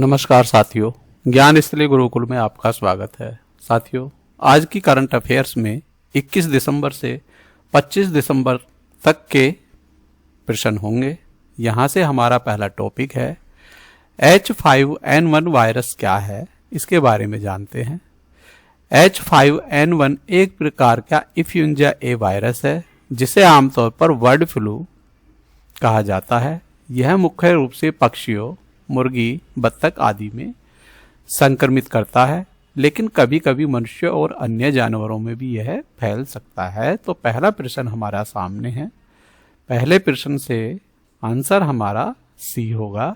नमस्कार साथियों, ज्ञान स्थली गुरुकुल में आपका स्वागत है। साथियों, आज की करंट अफेयर्स में 21 दिसंबर से 25 दिसंबर तक के प्रश्न होंगे। यहाँ से हमारा पहला टॉपिक है H5N1 वायरस क्या है, इसके बारे में जानते हैं। H5N1 एक प्रकार का इन्फ्लुएंजा ए वायरस है जिसे आमतौर पर बर्ड फ्लू कहा जाता है। यह मुख्य रूप से पक्षियों, मुर्गी, बत्तख आदि में संक्रमित करता है, लेकिन कभी कभी मनुष्य और अन्य जानवरों में भी यह फैल सकता है। तो पहला प्रश्न हमारा सामने है। पहले प्रश्न से आंसर हमारा सी होगा।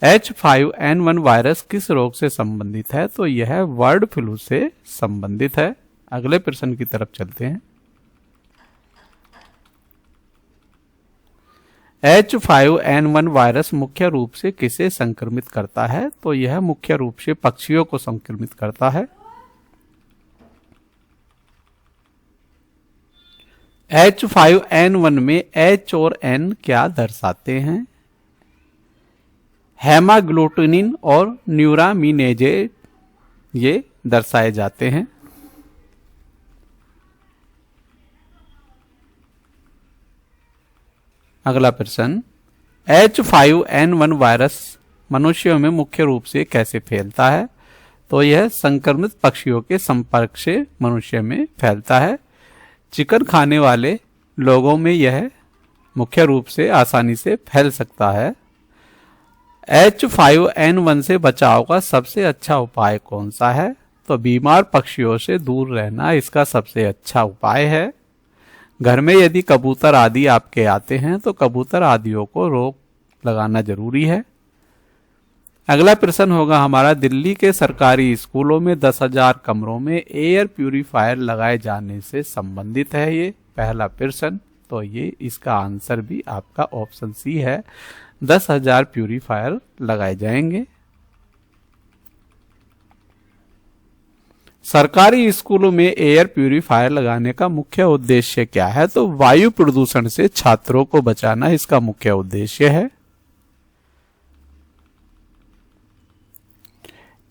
H5N1 वायरस किस रोग से संबंधित है? तो यह बर्ड फ्लू से संबंधित है। अगले प्रश्न की तरफ चलते हैं। H5N1 वायरस मुख्य रूप से किसे संक्रमित करता है? तो यह मुख्य रूप से पक्षियों को संक्रमित करता है। H5N1 में H और N क्या दर्शाते हैं? हेमाग्लूटिनिन और न्यूरामिनेजेज ये दर्शाए जाते हैं। अगला प्रश्न, H5N1 वायरस मनुष्यों में मुख्य रूप से कैसे फैलता है? तो यह संक्रमित पक्षियों के संपर्क से मनुष्य में फैलता है। चिकन खाने वाले लोगों में यह मुख्य रूप से आसानी से फैल सकता है। H5N1 से बचाव का सबसे अच्छा उपाय कौन सा है? तो बीमार पक्षियों से दूर रहना इसका सबसे अच्छा उपाय है। घर में यदि कबूतर आदि आपके आते हैं तो कबूतर आदियों को रोक लगाना जरूरी है। अगला प्रश्न होगा हमारा, दिल्ली के सरकारी स्कूलों में 10,000 कमरों में एयर प्यूरिफायर लगाए जाने से संबंधित है ये पहला प्रश्न। तो ये इसका आंसर भी आपका ऑप्शन सी है, 10,000 प्यूरिफायर लगाए जाएंगे। सरकारी स्कूलों में एयर प्यूरिफायर लगाने का मुख्य उद्देश्य क्या है? तो वायु प्रदूषण से छात्रों को बचाना इसका मुख्य उद्देश्य है।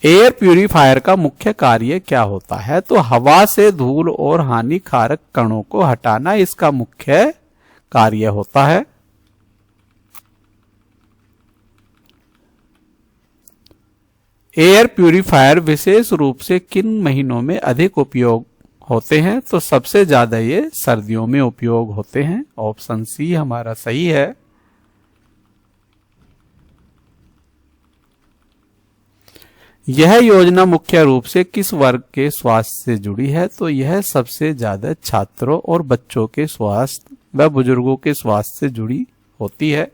एयर प्यूरिफायर का मुख्य कार्य क्या होता है? तो हवा से धूल और हानिकारक कणों को हटाना इसका मुख्य कार्य होता है। एयर प्यूरिफायर विशेष रूप से किन महीनों में अधिक उपयोग होते हैं? तो सबसे ज्यादा ये सर्दियों में उपयोग होते हैं। ऑप्शन सी हमारा सही है। यह योजना मुख्य रूप से किस वर्ग के स्वास्थ्य से जुड़ी है? तो यह सबसे ज्यादा छात्रों और बच्चों के स्वास्थ्य व बुजुर्गों के स्वास्थ्य से जुड़ी होती है।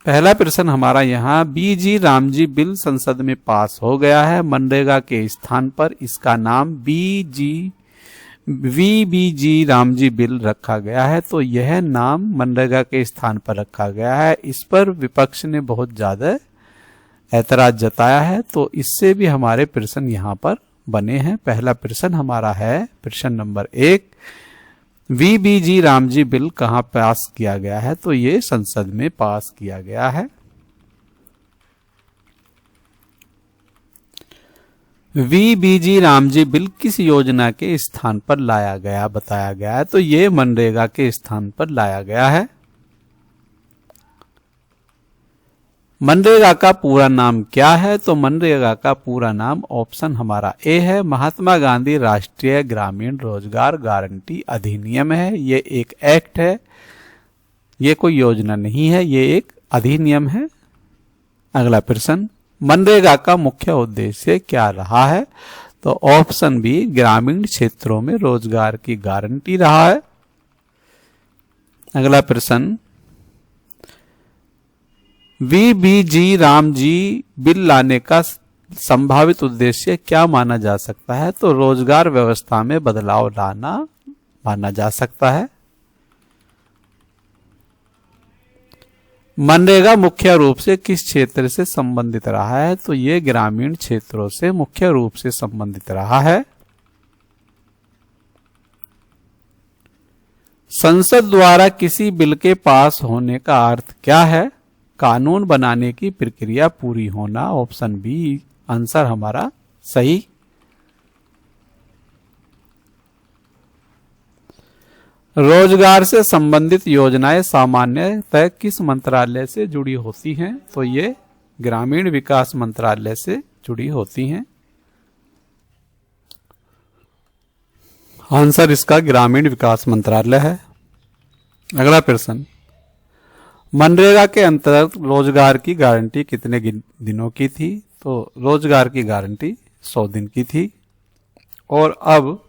पहला प्रश्न हमारा यहाँ, बीजी रामजी बिल संसद में पास हो गया है। मनरेगा के स्थान पर इसका नाम वीबीजी रामजी बिल रखा गया है। तो यह नाम मनरेगा के स्थान पर रखा गया है। इस पर विपक्ष ने बहुत ज्यादा ऐतराज जताया है, तो इससे भी हमारे प्रश्न यहाँ पर बने हैं। पहला प्रश्न हमारा है प्रश्न नंबर 1, वीबीजी रामजी बिल कहां पास किया गया है? तो ये संसद में पास किया गया है। वीबीजी रामजी बिल किस योजना के स्थान पर लाया गया बताया गया है? तो ये मनरेगा के स्थान पर लाया गया है। मनरेगा का पूरा नाम क्या है? तो मनरेगा का पूरा नाम ऑप्शन हमारा ए है, महात्मा गांधी राष्ट्रीय ग्रामीण रोजगार गारंटी अधिनियम है। ये एक एक्ट है, ये कोई योजना नहीं है, ये एक अधिनियम है। अगला प्रश्न, मनरेगा का मुख्य उद्देश्य क्या रहा है? तो ऑप्शन बी, ग्रामीण क्षेत्रों में रोजगार की गारंटी रहा है। अगला प्रश्न, वीबीजी रामजी बिल लाने का संभावित उद्देश्य क्या माना जा सकता है? तो रोजगार व्यवस्था में बदलाव लाना माना जा सकता है। मनरेगा मुख्य रूप से किस क्षेत्र से संबंधित रहा है? तो ये ग्रामीण क्षेत्रों से मुख्य रूप से संबंधित रहा है। संसद द्वारा किसी बिल के पास होने का अर्थ क्या है? कानून बनाने की प्रक्रिया पूरी होना। ऑप्शन बी आंसर हमारा सही। रोजगार से संबंधित योजनाएं सामान्यतः किस मंत्रालय से जुड़ी होती हैं? तो ये ग्रामीण विकास मंत्रालय से जुड़ी होती हैं। आंसर इसका ग्रामीण विकास मंत्रालय है। अगला प्रश्न, मनरेगा के अंतर्गत रोजगार की गारंटी कितने दिनों की थी? तो रोजगार की गारंटी 100 दिन की थी। और अब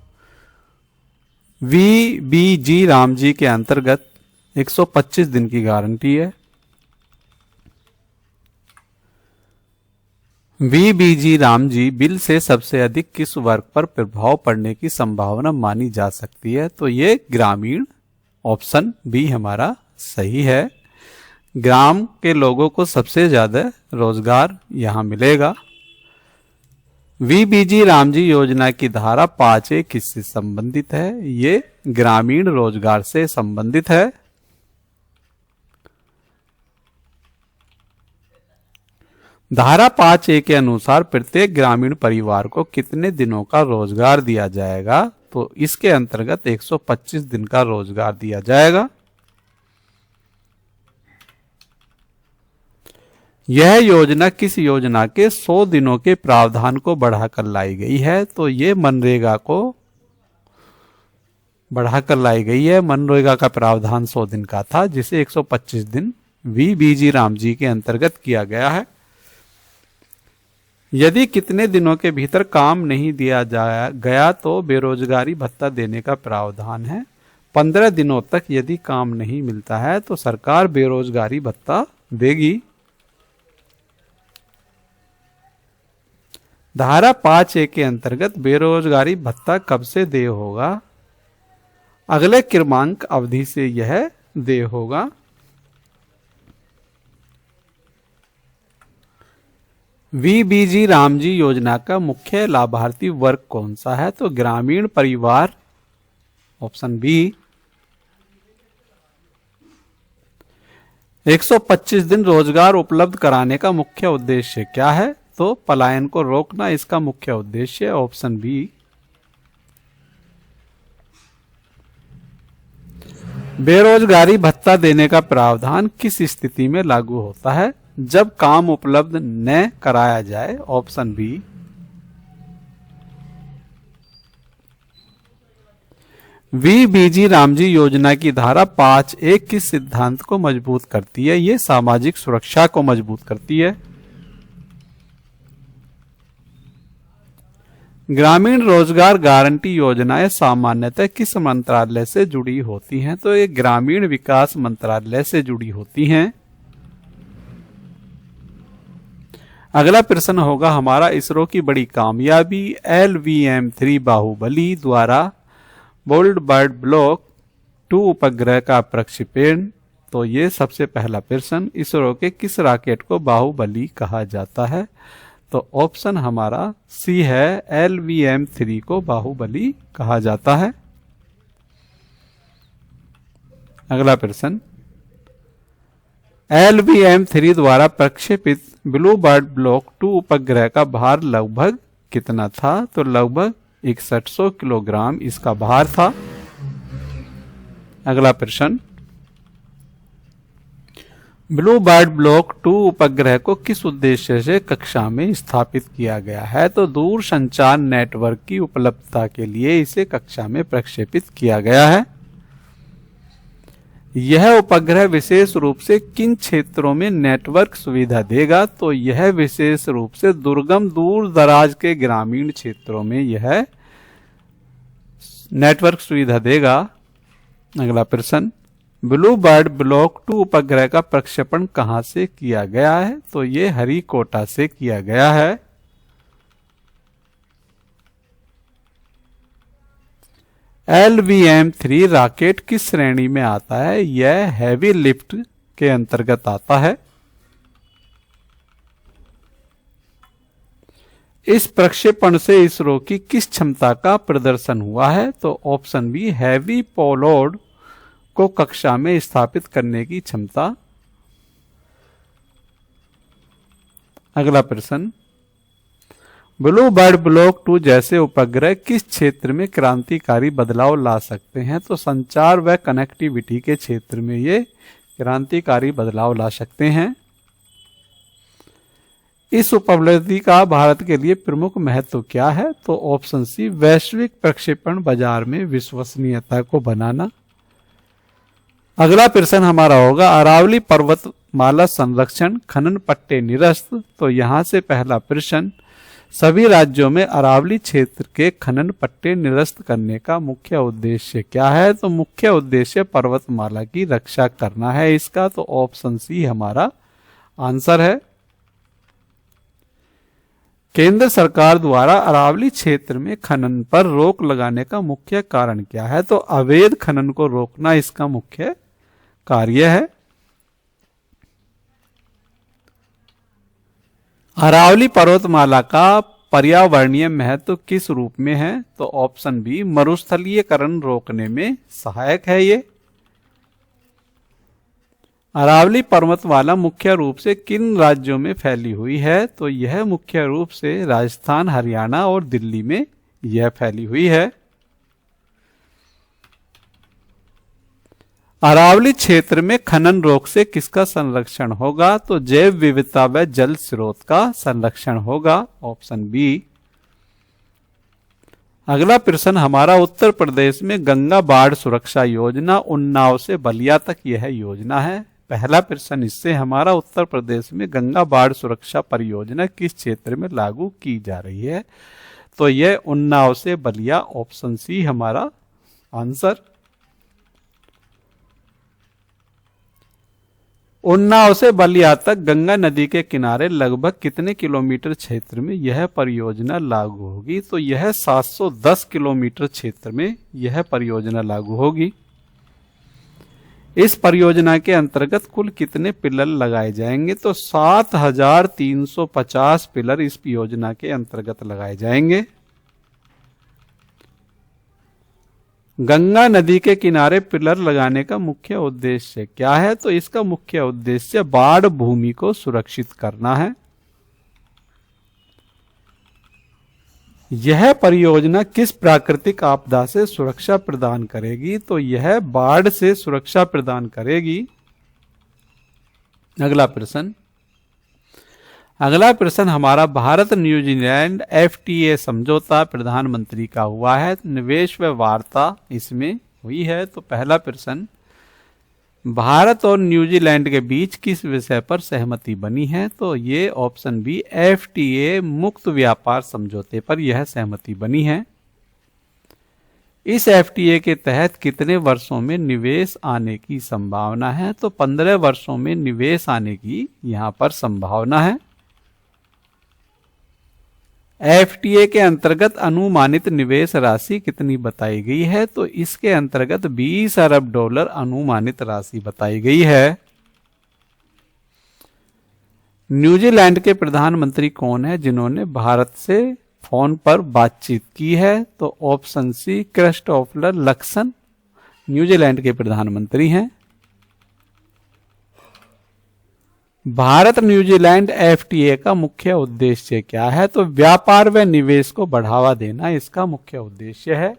VBG रामजी के अंतर्गत 125 दिन की गारंटी है। VBG रामजी बिल से सबसे अधिक किस वर्ग पर प्रभाव पड़ने की संभावना मानी जा सकती है? तो ये ग्रामीण, ऑप्शन बी हमारा सही है। ग्राम के लोगों को सबसे ज्यादा रोजगार यहां मिलेगा। VBG रामजी योजना की धारा 5A किससे संबंधित है? ये ग्रामीण रोजगार से संबंधित है। धारा 5A के अनुसार प्रत्येक ग्रामीण परिवार को कितने दिनों का रोजगार दिया जाएगा? तो इसके अंतर्गत 125 दिन का रोजगार दिया जाएगा। यह योजना किस योजना के 100 दिनों के प्रावधान को बढ़ाकर लाई गई है? तो ये मनरेगा को बढ़ाकर लाई गई है। मनरेगा का प्रावधान 100 दिन का था, जिसे 125 दिन VBG रामजी के अंतर्गत किया गया है। यदि कितने दिनों के भीतर काम नहीं दिया गया तो बेरोजगारी भत्ता देने का प्रावधान है। 15 दिनों तक यदि काम नहीं मिलता है तो सरकार बेरोजगारी भत्ता देगी। धारा 5A के अंतर्गत बेरोजगारी भत्ता कब से देय होगा? अगले क्रमांक अवधि से यह देय होगा। VBG रामजी योजना का मुख्य लाभार्थी वर्ग कौन सा है? तो ग्रामीण परिवार, ऑप्शन बी। 125 दिन रोजगार उपलब्ध कराने का मुख्य उद्देश्य क्या है? तो पलायन को रोकना इसका मुख्य उद्देश्य, ऑप्शन बी। बेरोजगारी भत्ता देने का प्रावधान किस स्थिति में लागू होता है? जब काम उपलब्ध न कराया जाए, ऑप्शन बी। VBG रामजी योजना की धारा 5A किस सिद्धांत को मजबूत करती है? ये सामाजिक सुरक्षा को मजबूत करती है। ग्रामीण रोजगार गारंटी योजनाएं सामान्यतः किस मंत्रालय से जुड़ी होती हैं? तो ये ग्रामीण विकास मंत्रालय से जुड़ी होती हैं। अगला प्रश्न होगा हमारा, इसरो की बड़ी कामयाबी LVM-3 बाहुबली द्वारा बोल्ड बर्ड ब्लॉक 2 उपग्रह का प्रक्षेपण। तो ये सबसे पहला प्रश्न, इसरो के किस रॉकेट को बाहुबली कहा जाता है? तो ऑप्शन हमारा सी है, LVM-3 को बाहुबली कहा जाता है। अगला प्रश्न, LVM-3 द्वारा प्रक्षेपित ब्लू बर्ड ब्लॉक 2 उपग्रह का भार लगभग कितना था? तो लगभग 6100 किलोग्राम इसका भार था। अगला प्रश्न, ब्लू बर्ड ब्लॉक 2 उपग्रह को किस उद्देश्य से कक्षा में स्थापित किया गया है? तो दूर संचार नेटवर्क की उपलब्धता के लिए इसे कक्षा में प्रक्षेपित किया गया है। यह उपग्रह विशेष रूप से किन क्षेत्रों में नेटवर्क सुविधा देगा? तो यह विशेष रूप से दुर्गम दूर दराज के ग्रामीण क्षेत्रों में यह नेटवर्क सुविधा देगा। अगला प्रश्न, ब्लू बर्ड ब्लॉक 2 उपग्रह का प्रक्षेपण कहां से किया गया है? तो यह हरिकोटा से किया गया है। LVM-3 रॉकेट किस श्रेणी में आता है? यह हैवी लिफ्ट के अंतर्गत आता है। इस प्रक्षेपण से इसरो की किस क्षमता का प्रदर्शन हुआ है? तो ऑप्शन बी, हैवी पेलोड को कक्षा में स्थापित करने की क्षमता। अगला प्रश्न, ब्लू बर्ड ब्लॉक 2 जैसे उपग्रह किस क्षेत्र में क्रांतिकारी बदलाव ला सकते हैं? तो संचार व कनेक्टिविटी के क्षेत्र में ये क्रांतिकारी बदलाव ला सकते हैं। इस उपलब्धि का भारत के लिए प्रमुख महत्व क्या है? तो ऑप्शन सी, वैश्विक प्रक्षेपण बाजार में विश्वसनीयता को बनाना। अगला प्रश्न हमारा होगा, अरावली पर्वतमाला संरक्षण खनन पट्टे निरस्त। तो यहां से पहला प्रश्न, सभी राज्यों में अरावली क्षेत्र के खनन पट्टे निरस्त करने का मुख्य उद्देश्य क्या है? तो मुख्य उद्देश्य पर्वतमाला की रक्षा करना है इसका। तो ऑप्शन सी हमारा आंसर है। केंद्र सरकार द्वारा अरावली क्षेत्र में खनन पर रोक लगाने का मुख्य कारण क्या है? तो अवैध खनन को रोकना इसका मुख्य कार्य है। अरावली पर्वतमाला का पर्यावरणीय महत्व किस रूप में है? तो ऑप्शन बी, मरुस्थलीकरण रोकने में सहायक है ये। अरावली पर्वतमाला मुख्य रूप से किन राज्यों में फैली हुई है? तो यह मुख्य रूप से राजस्थान, हरियाणा और दिल्ली में यह फैली हुई है। अरावली क्षेत्र में खनन रोक से किसका संरक्षण होगा? तो जैव विविधता व जल स्रोत का संरक्षण होगा। Option B. अगला प्रश्न हमारा, उत्तर प्रदेश में गंगा बाढ़ सुरक्षा योजना उन्नाव से बलिया तक यह योजना है। पहला प्रश्न इससे हमारा, उत्तर प्रदेश में गंगा बाढ़ सुरक्षा परियोजना किस क्षेत्र में लागू की जा रही है? तो यह उन्नाव से बलिया। ऑप्शन सी हमारा आंसर। उन्नाव से बलिया तक गंगा नदी के किनारे लगभग कितने किलोमीटर क्षेत्र में यह परियोजना लागू होगी? तो यह 710 किलोमीटर क्षेत्र में यह परियोजना लागू होगी। इस परियोजना के अंतर्गत कुल कितने पिलर लगाए जाएंगे? तो 7350 पिलर इस योजना के अंतर्गत लगाए जाएंगे। गंगा नदी के किनारे पिलर लगाने का मुख्य उद्देश्य क्या है? तो इसका मुख्य उद्देश्य बाढ़ भूमि को सुरक्षित करना है। यह परियोजना किस प्राकृतिक आपदा से सुरक्षा प्रदान करेगी? तो यह बाढ़ से सुरक्षा प्रदान करेगी। अगला प्रश्न हमारा, भारत न्यूजीलैंड FTA समझौता प्रधानमंत्री का हुआ है, निवेश व वार्ता इसमें हुई है। तो पहला प्रश्न, भारत और न्यूजीलैंड के बीच किस विषय पर सहमति बनी है? तो ये ऑप्शन बी, FTA मुक्त व्यापार समझौते पर यह सहमति बनी है। इस FTA के तहत कितने वर्षों में निवेश आने की संभावना है? तो 15 वर्षों में निवेश आने की यहां पर संभावना है। FTA के अंतर्गत अनुमानित निवेश राशि कितनी बताई गई है? तो इसके अंतर्गत 20 अरब डॉलर अनुमानित राशि बताई गई है। न्यूजीलैंड के प्रधानमंत्री कौन है जिन्होंने भारत से फोन पर बातचीत की है? तो option C, Christopher Luxon New Zealand के प्रधानमंत्री हैं। भारत न्यूजीलैंड FTA का मुख्य उद्देश्य क्या है? तो व्यापार व निवेश को बढ़ावा देना इसका मुख्य उद्देश्य है।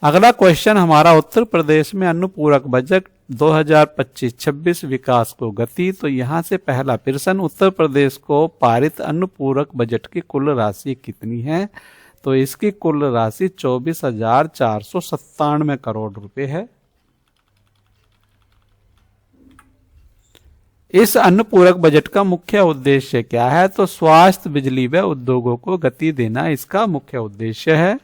अगला क्वेश्चन हमारा, उत्तर प्रदेश में अनुपूरक बजट 2025-26 विकास को गति। तो यहां से पहला प्रश्न, उत्तर प्रदेश को पारित अनुपूरक बजट की कुल राशि कितनी है? तो इसकी कुल राशि 24,497 करोड़ रुपए है। इस अनुपूरक बजट का मुख्य उद्देश्य क्या है? तो स्वास्थ्य, बिजली व उद्योगों को गति देना इसका मुख्य उद्देश्य है।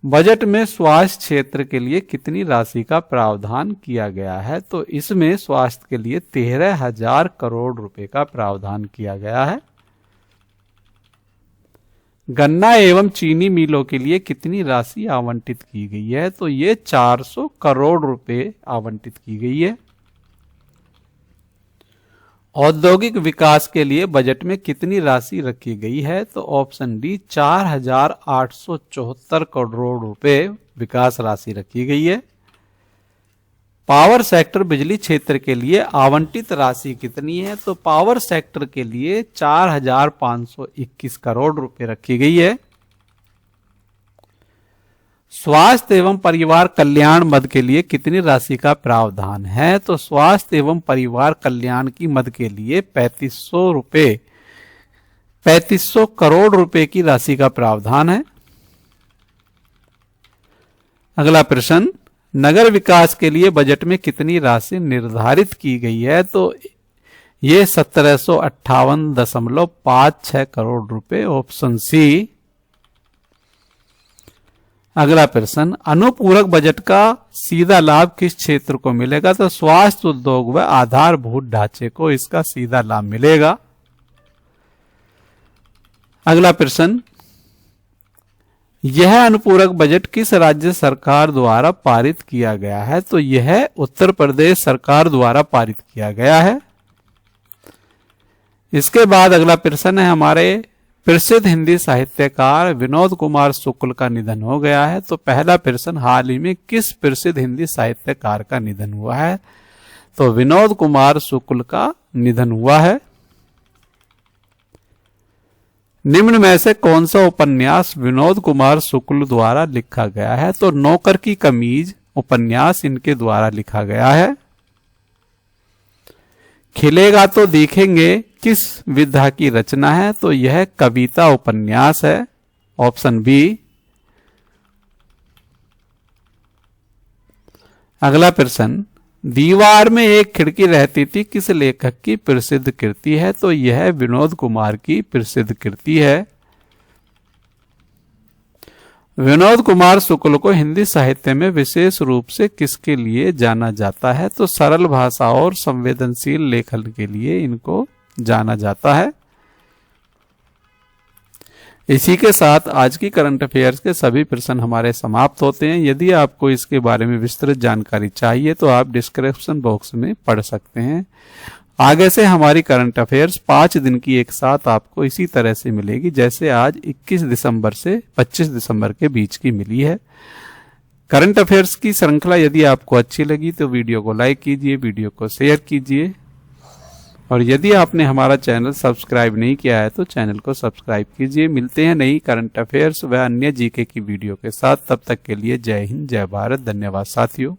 बजट में स्वास्थ्य क्षेत्र के लिए कितनी राशि का प्रावधान किया गया है? तो इसमें स्वास्थ्य के लिए 13,000 करोड़ रुपए का प्रावधान किया गया है। गन्ना एवं चीनी मिलों के लिए कितनी राशि आवंटित की गई है? तो ये 400 करोड़ रुपए आवंटित की गई है। औद्योगिक विकास के लिए बजट में कितनी राशि रखी गई है? तो ऑप्शन डी, 4,874 करोड़ रुपए विकास राशि रखी गई है। पावर सेक्टर बिजली क्षेत्र के लिए आवंटित राशि कितनी है? तो पावर सेक्टर के लिए 4,521 करोड़ रुपए रखी गई है। स्वास्थ्य एवं परिवार कल्याण मद के लिए कितनी राशि का प्रावधान है? तो स्वास्थ्य एवं परिवार कल्याण की मद के लिए 3500 करोड़ रुपए की राशि का प्रावधान है। अगला प्रश्न, नगर विकास के लिए बजट में कितनी राशि निर्धारित की गई है? तो ये 1758.56 करोड़ रुपए, ऑप्शन सी। अगला प्रश्न, अनुपूरक बजट का सीधा लाभ किस क्षेत्र को मिलेगा? तो स्वास्थ्य उद्योग व आधारभूत ढांचे को इसका सीधा लाभ मिलेगा। अगला प्रश्न, यह अनुपूरक बजट किस राज्य सरकार द्वारा पारित किया गया है? तो यह उत्तर प्रदेश सरकार द्वारा पारित किया गया है। इसके बाद अगला प्रश्न है, हमारे प्रसिद्ध हिंदी साहित्यकार विनोद कुमार शुक्ल का निधन हो गया है। तो पहला प्रश्न, हाल ही में किस प्रसिद्ध हिंदी साहित्यकार का निधन हुआ है? तो विनोद कुमार शुक्ल का निधन हुआ है। निम्न में से कौन सा उपन्यास विनोद कुमार शुक्ल द्वारा लिखा गया है? तो नौकर की कमीज उपन्यास इनके द्वारा लिखा गया है। खिलेगा तो देखेंगे किस विधा की रचना है? तो यह कविता उपन्यास है, ऑप्शन बी। अगला प्रश्न, दीवार में एक खिड़की रहती थी किस लेखक की प्रसिद्ध कृति है? तो यह विनोद कुमार की प्रसिद्ध कृति है। विनोद कुमार शुक्ल को हिंदी साहित्य में विशेष रूप से किसके लिए जाना जाता है? तो सरल भाषा और संवेदनशील लेखन के लिए इनको जाना जाता है। इसी के साथ आज की करंट अफेयर्स के सभी प्रश्न हमारे समाप्त होते हैं। यदि आपको इसके बारे में विस्तृत जानकारी चाहिए तो आप डिस्क्रिप्शन बॉक्स में पढ़ सकते हैं। आगे से हमारी करंट अफेयर्स 5 दिन की एक साथ आपको इसी तरह से मिलेगी जैसे आज 21 दिसंबर से 25 दिसंबर के बीच की मिली है। करंट अफेयर्स की श्रृंखला यदि आपको अच्छी लगी तो वीडियो को लाइक कीजिए, वीडियो को शेयर कीजिए, और यदि आपने हमारा चैनल सब्सक्राइब नहीं किया है तो चैनल को सब्सक्राइब कीजिए। मिलते हैं नई करंट अफेयर्स व अन्य जीके की वीडियो के साथ। तब तक के लिए जय हिंद, जय भारत, धन्यवाद साथियों।